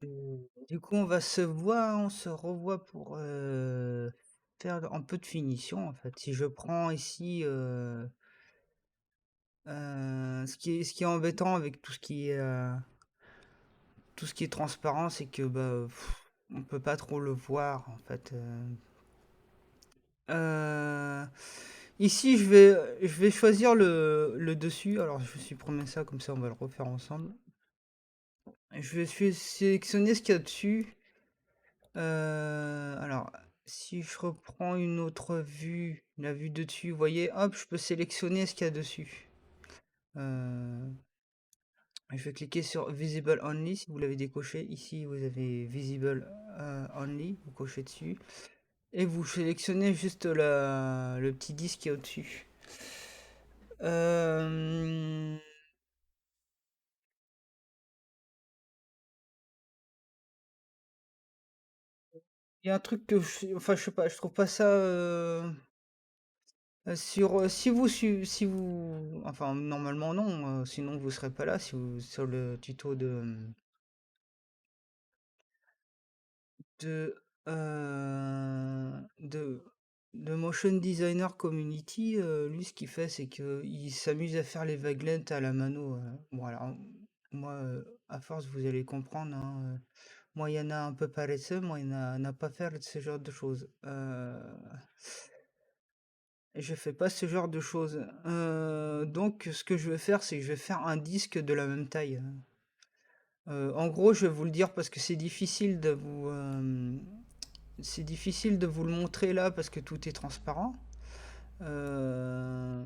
Du coup, on se revoit pour faire un peu de finition en fait. Si je prends ici, ce qui est embêtant avec tout ce qui est transparent, c'est que on peut pas trop le voir en fait. Euh, Ici, je vais choisir le dessus. Alors, je supprimer ça comme ça, on va le refaire ensemble. Sélectionner ce qu'il y a dessus. Alors, si je reprends une autre vue, la vue de dessus, vous voyez, hop, je peux sélectionner ce qu'il y a dessus. Euh, je vais cliquer sur Visible Only si vous l'avez décoché. Ici, vous avez Visible Only, vous cochez dessus. Et vous sélectionnez juste le petit disque qui est au-dessus. Euh, Il y a un truc enfin, je sais pas, je trouve pas ça. Si vous, enfin normalement non, sinon vous serez pas là si vous sur le tuto de euh, de de Motion Designer Community. Lui ce qu'il fait c'est que il s'amuse à faire les vaguelettes à la mano. Bon alors moi à force vous allez comprendre. Hein, moi il y en a un peu paresseux, moi il y en a, n'a pas faire de ce genre de choses. Je fais pas ce genre de choses. Donc, ce que je vais faire, c'est que je vais faire un disque de la même taille. En gros, je vais vous le dire parce que c'est difficile de vous le montrer là parce que tout est transparent. Euh,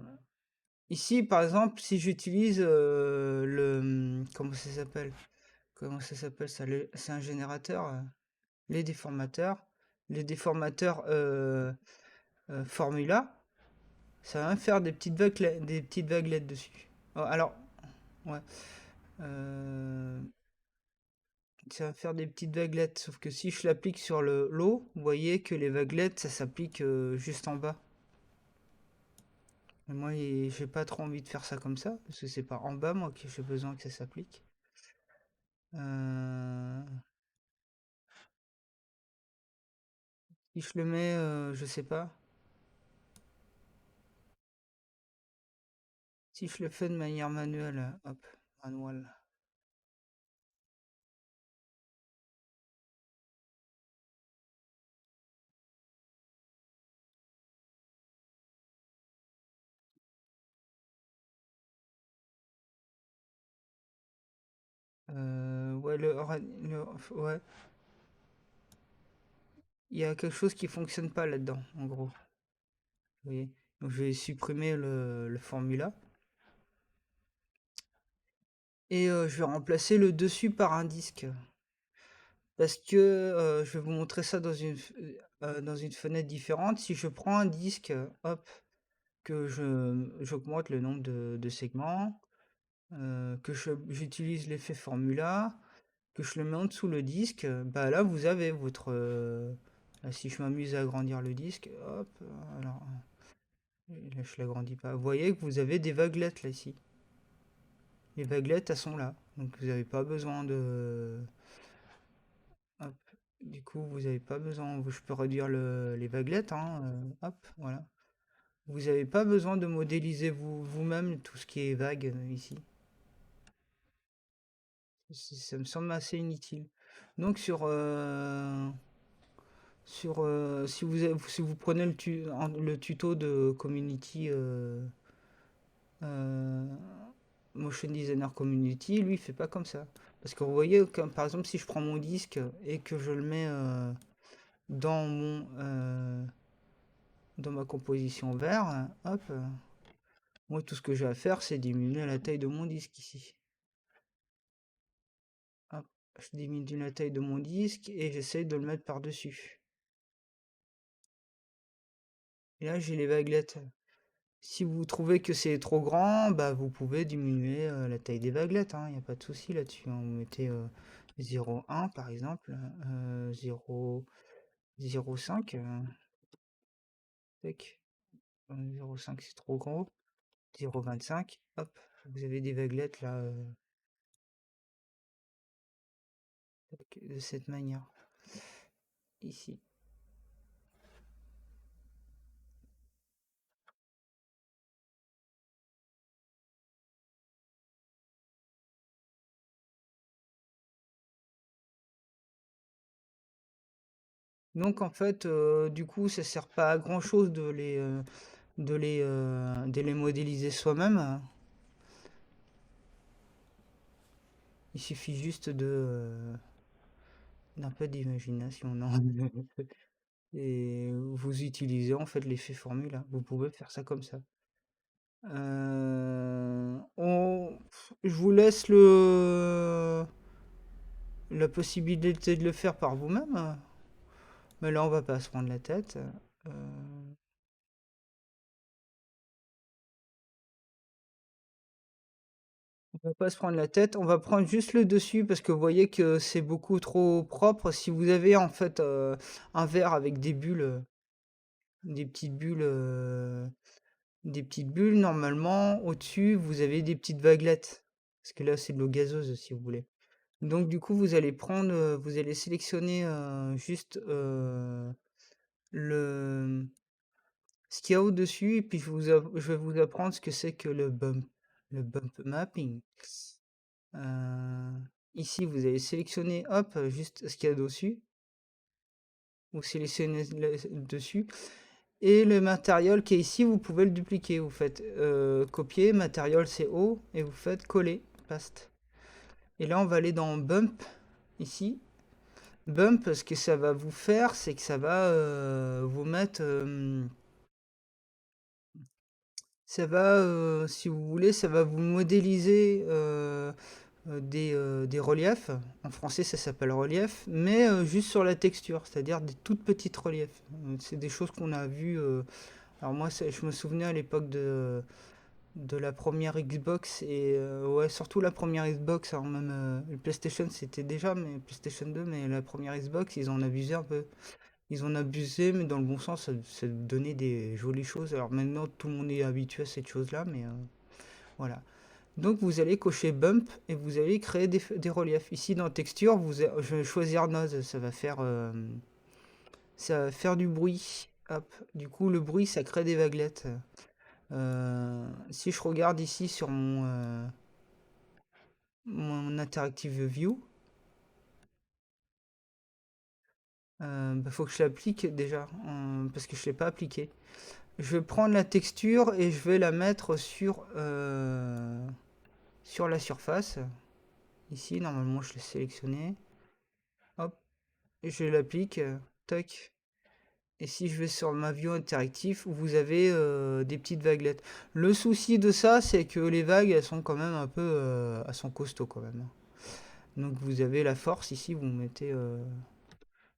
Ici, par exemple, si j'utilise comment ça s'appelle? Comment ça s'appelle ça? C'est un générateur. Les déformateurs. Les déformateurs Formula. Ça va me faire des petites vaguelettes dessus. Oh, alors, ouais. euh, Ça va faire des petites vaguelettes. Sauf que si je l'applique sur le l'eau, vous voyez que les vaguelettes, ça s'applique juste en bas. Et moi, j'ai pas trop envie de faire ça comme ça, parce que c'est pas en bas, moi, que j'ai besoin que ça s'applique. Euh, Si je le mets, je sais pas. Si je le fais de manière manuelle, hop, manuel. Ouais, ouais, il y a quelque chose qui fonctionne pas là-dedans, en gros. Vous voyez. Donc je vais supprimer le formula et je vais remplacer le dessus par un disque. Parce que je vais vous montrer ça dans une fenêtre différente. Si je prends un disque, hop, j'augmente le nombre de segments, j'utilise l'effet formula, que je le mets en dessous le disque, bah là vous avez là, si je m'amuse à agrandir le disque, hop, alors là je l'agrandis pas. Vous voyez que vous avez des vaguelettes là ici. Les vaguelettes, elles sont là. Donc vous n'avez pas besoin de... Hop. Du coup, vous n'avez pas besoin... Je peux réduire les vaguelettes, hein. Hop, voilà. Vous n'avez pas besoin de modéliser vous-même tout ce qui est vague ici. Ça me semble assez inutile. Donc si vous prenez le tuto de Community euh, Motion Designer Community, lui il fait pas comme ça. Parce que vous voyez, comme, par exemple, si je prends mon disque et que je le mets dans dans ma composition vert, hop, moi tout ce que j'ai à faire, c'est diminuer la taille de mon disque ici. Hop, je diminue la taille de mon disque et j'essaie de le mettre par-dessus. Et là, j'ai les vaguelettes. Si vous trouvez que c'est trop grand, bah vous pouvez diminuer la taille des vaguelettes, hein, il n'y a pas de souci là-dessus. Hein. Vous mettez 0,1 par exemple, 0,05, tac, 0,5 c'est trop gros, 0,25, hop, vous avez des vaguelettes là, de cette manière, ici. Donc en fait, du coup, ça sert pas à grand-chose de les modéliser soi-même. Il suffit juste d'un peu d'imagination, non? Et vous utilisez en fait l'effet formule, hein. Vous pouvez faire ça comme ça. Je vous laisse la possibilité de le faire par vous-même. Mais là, on va pas se prendre la tête. On va pas se prendre la tête. On va prendre juste le dessus parce que vous voyez que c'est beaucoup trop propre. Si vous avez en fait un verre avec des bulles, des petites bulles, des petites bulles, normalement, au-dessus, vous avez des petites vaguelettes. Parce que là, c'est de l'eau gazeuse, si vous voulez. Donc, du coup, vous allez sélectionner juste le, ce qu'il y a au-dessus, et puis je vais vous apprendre ce que c'est que le bump mapping. Euh, Ici, vous allez sélectionner, hop, juste ce qu'il y a dessus. Vous sélectionnez dessus. Et le matériel qui est ici, vous pouvez le dupliquer. Vous faites copier, matériel c'est O, et vous faites coller, paste. Et là, on va aller dans Bump, ici. Bump, ce que ça va vous faire, c'est que ça va vous mettre... ça va, si vous voulez, ça va vous modéliser des reliefs. En français, ça s'appelle relief, mais juste sur la texture, c'est-à-dire des toutes petites reliefs. C'est des choses qu'on a vues. Alors moi, je me souvenais à l'époque de la première Xbox et ouais, surtout la première Xbox, alors même le PlayStation c'était déjà, mais PlayStation 2, mais la première Xbox, ils en abusaient un peu. Ils en abusaient, mais dans le bon sens, ça donnait des jolies choses. Alors maintenant, tout le monde est habitué à cette chose-là, mais voilà. Donc vous allez cocher Bump et vous allez créer des reliefs. Ici dans Texture, je vais choisir Noise, ça va faire du bruit. Hop. Du coup, le bruit, ça crée des vaguelettes. Si je regarde ici sur mon Interactive View, faut que je l'applique déjà, parce que je ne l'ai pas appliqué. Je vais prendre la texture et je vais la mettre sur la surface. Ici, normalement, je l'ai sélectionné. Hop, et je l'applique. Tac. Et si je vais sur ma view interactive, vous avez des petites vaguelettes. Le souci de ça, c'est que les vagues, elles sont quand même un peu... elles sont costauds quand même. Donc vous avez la force ici, vous mettez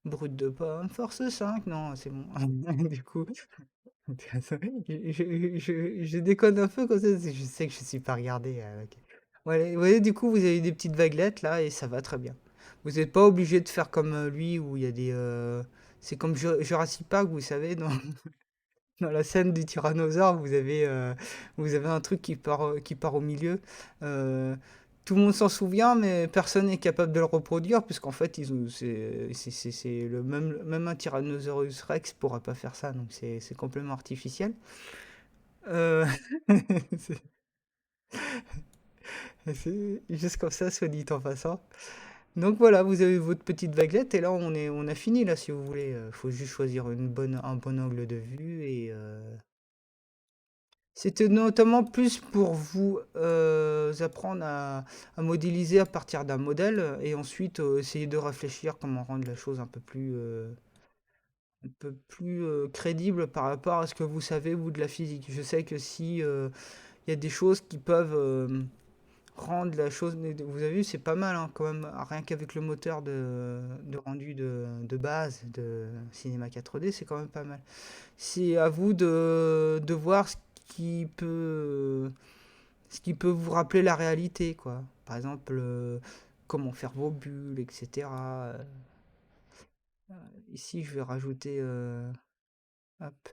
brut de pomme, force 5 non, c'est bon. Du coup, je déconne un peu comme ça, je sais que je suis pas regardé. Ok. Ouais, vous voyez, du coup, vous avez des petites vaguelettes là et ça va très bien. Vous n'êtes pas obligé de faire comme lui où il y a des... c'est comme Jurassic Park, vous savez, dans la scène du tyrannosaure, vous avez un truc qui part au milieu. Euh, Tout le monde s'en souvient, mais personne n'est capable de le reproduire, puisqu'en fait, c'est même un Tyrannosaurus Rex pourra pas faire ça, donc c'est complètement artificiel. Euh, c'est c'est juste comme ça, soit dit en passant. Donc voilà, vous avez votre petite vaguelette, et là, on a fini, là, si vous voulez. Faut juste choisir un bon angle de vue, et c'était notamment plus pour vous apprendre à modéliser à partir d'un modèle et ensuite essayer de réfléchir comment rendre la chose un peu plus crédible par rapport à ce que vous savez, vous, de la physique. Je sais que si il y a des choses qui peuvent rendre la chose... Vous avez vu, c'est pas mal hein, quand même, rien qu'avec le moteur de rendu de base de Cinema 4D, c'est quand même pas mal. C'est à vous de voir qui peut, ce qui peut vous rappeler la réalité, quoi. Par exemple, comment faire vos bulles, etc. Ici, je vais rajouter... hop.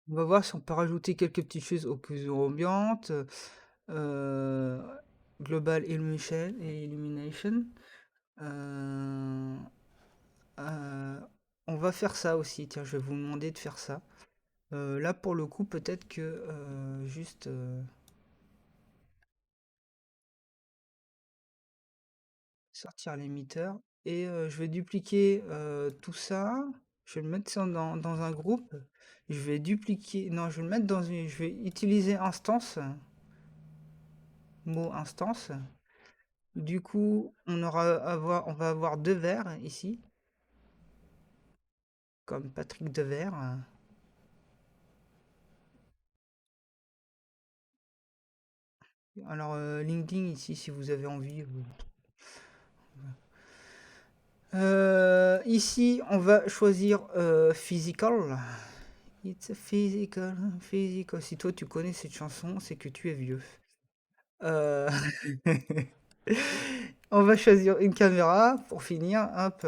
On va voir si on peut rajouter quelques petites choses occlusion ambiante. euh, Global Illumination. Euh, euh, on va faire ça aussi. Tiens, je vais vous demander de faire ça. Là, pour le coup, peut-être que juste sortir l'émetteur. Et je vais dupliquer tout ça. Je vais le mettre dans un groupe. Je vais dupliquer. Non, je vais le mettre dans une. Je vais utiliser instance. Mot instance. Du coup, on va avoir deux vers ici, comme Patrick Devers. Alors, LinkedIn ici, si vous avez envie. Ici, on va choisir physical. It's a physical, physical. Si toi tu connais cette chanson, c'est que tu es vieux. Euh, On va choisir une caméra pour finir. Hop.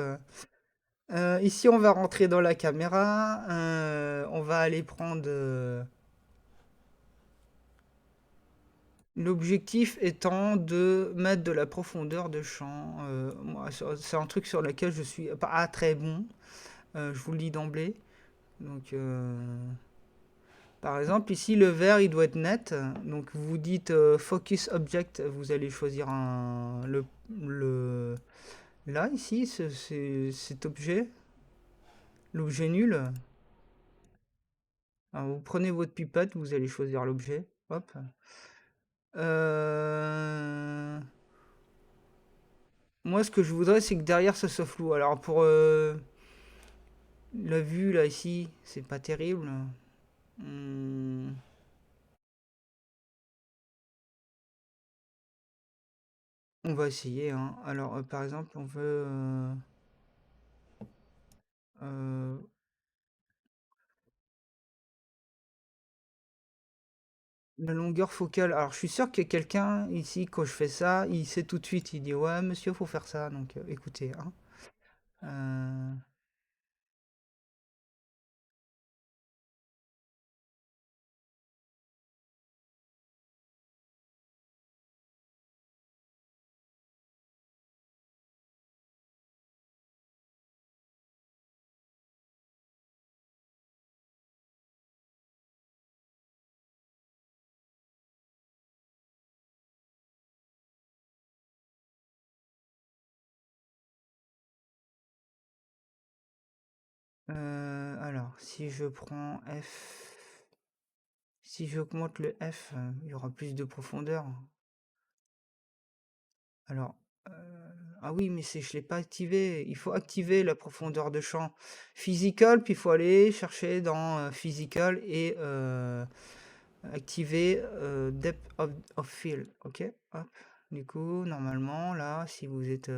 Ici, on va rentrer dans la caméra. On va aller prendre l'objectif étant de mettre de la profondeur de champ. Moi, c'est un truc sur lequel je suis pas très bon. Je vous le dis d'emblée. Donc, par exemple, ici, le vert, il doit être net. Donc, vous dites Focus Object. Vous allez choisir le, là, ici, cet objet. L'objet nul. Alors, vous prenez votre pipette, vous allez choisir l'objet. Hop. Euh, Moi, ce que je voudrais, c'est que derrière, ça soit flou. Alors, pour la vue, là, ici, c'est pas terrible. Hmm, on va essayer, hein. Alors, par exemple, on veut euh, la longueur focale. Alors, je suis sûr qu'il y a quelqu'un ici, quand je fais ça, il sait tout de suite. Il dit, ouais, monsieur, faut faire ça. Donc, écoutez, hein. Euh, alors, si je prends F. Si j'augmente le F, il y aura plus de profondeur. Alors, ah oui, mais je l'ai pas activé. Il faut activer la profondeur de champ physical, puis il faut aller chercher dans physical et activer depth of field. Ok, hop. Du coup, normalement, là, si vous êtes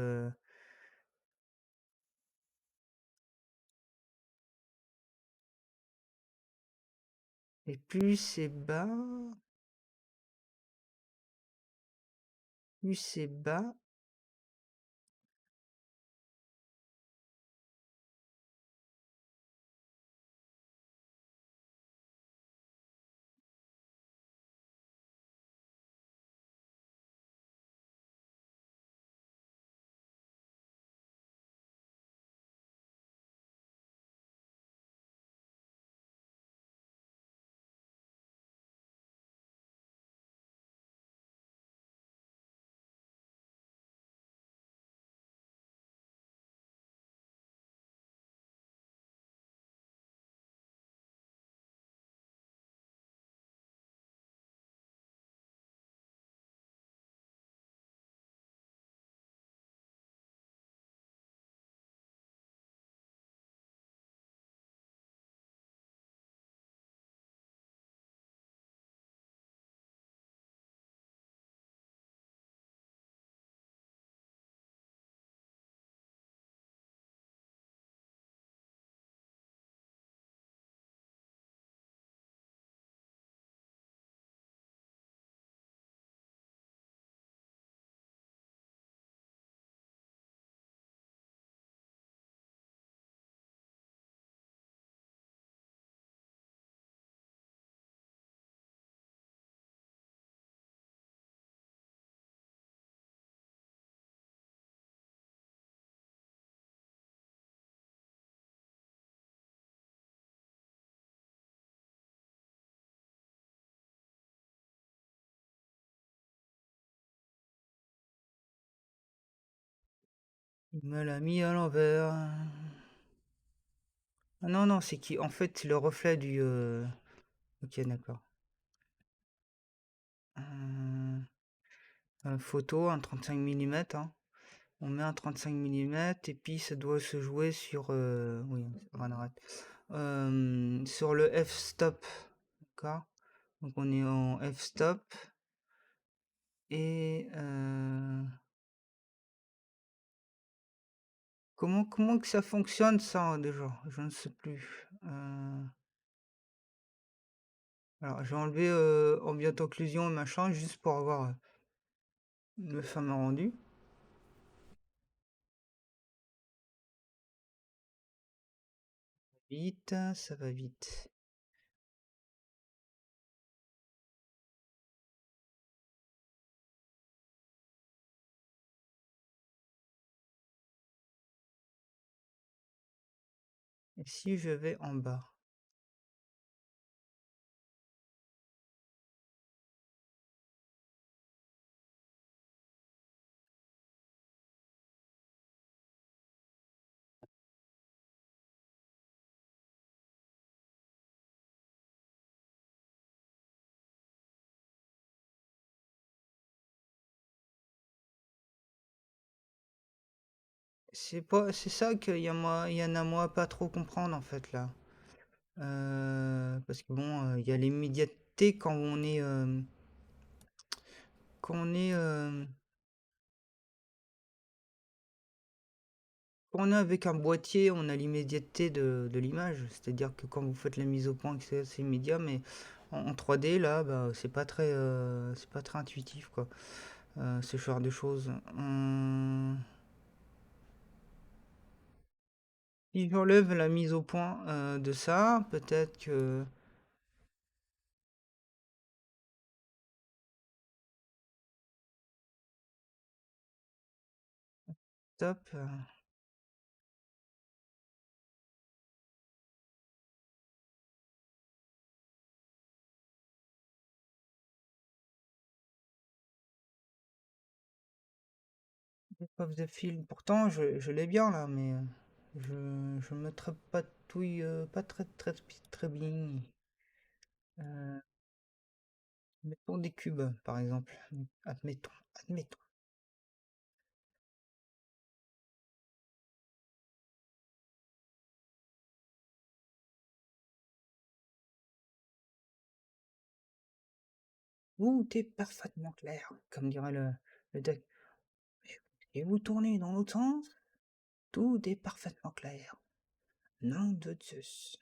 et plus c'est bas, Il me l'a mis à l'envers. Ah non, non, c'est qui? En fait, c'est le reflet du... Ok, d'accord. Photo, un 35 mm. On met un 35 mm et puis ça doit se jouer sur... Oui, on arrête. Sur le f-stop. D'accord? Donc on est en f-stop. Et... comment que ça fonctionne ça déjà? Je ne sais plus. Alors j'ai enlevé ambient occlusion et machin juste pour avoir le fameux rendu. Vite, ça va vite. Et si je vais en bas? C'est ça qu'il y a moi, il y en a moi à pas trop comprendre en fait là. Parce que bon, il y a l'immédiateté quand on est, quand on est avec un boîtier, on a l'immédiateté de l'image. C'est-à-dire que quand vous faites la mise au point, c'est immédiat, mais en 3D là, bah, c'est pas très intuitif quoi. Ce genre de choses. Si j'enlève la mise au point de ça, peut-être que... Top. Of the Field. Pourtant, je l'ai bien là, mais je me trépatouille pas très bien. Euh, Mettons des cubes, par exemple. Admettons, admettons. Tout est parfaitement clair, comme dirait le doc. Et vous tournez dans l'autre sens, tout est parfaitement clair. Nom de Zeus.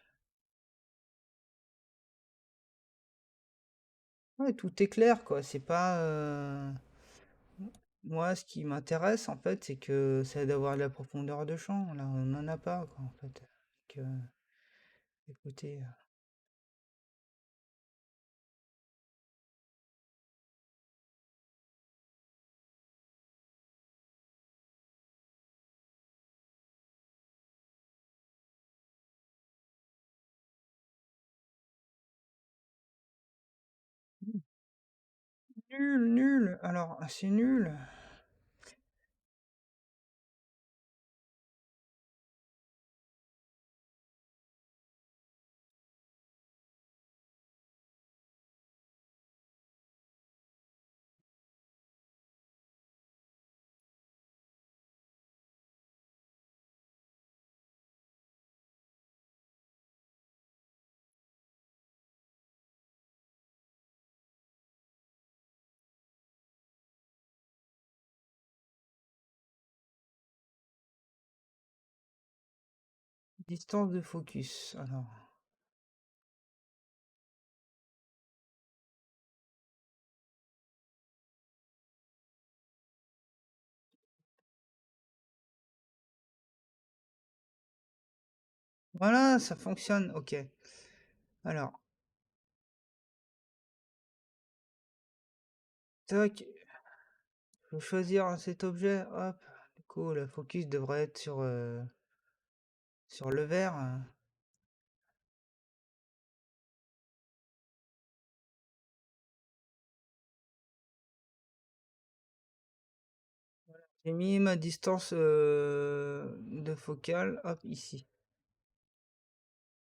Ouais, tout est clair, quoi. C'est pas. Moi, ce qui m'intéresse, en fait, c'est que c'est d'avoir de la profondeur de champ. Là, on n'en a pas, quoi, en fait. Donc, écoutez. Nul, nul. Alors, c'est nul. Distance de focus. Alors, voilà, ça fonctionne. Ok. Alors, tac. Je vais choisir cet objet. Hop. Du coup, le focus devrait être sur le vert. J'ai mis ma distance de focale, hop, ici.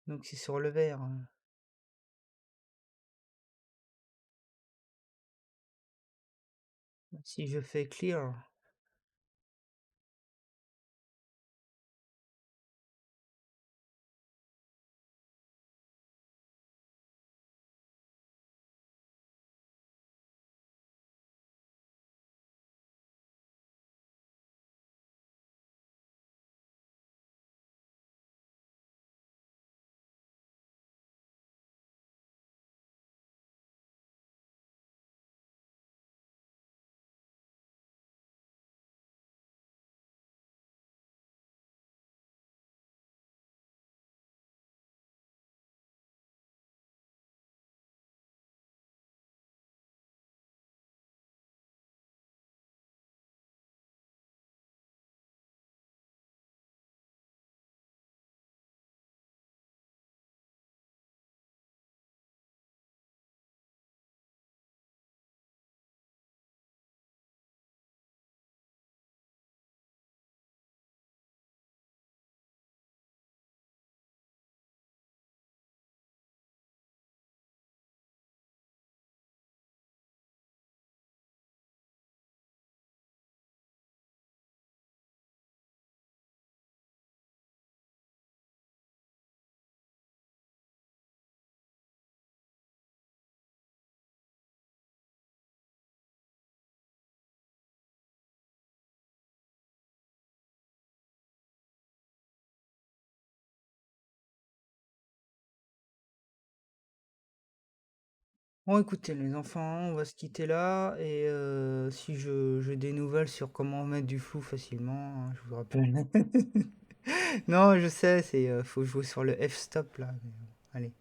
Donc c'est sur le vert, hein. Si je fais clear, bon, écoutez, les enfants, on va se quitter là. Et si j'ai des nouvelles sur comment mettre du flou facilement, hein, je vous rappelle. Non, je sais, faut jouer sur le f-stop là. Mais bon, allez.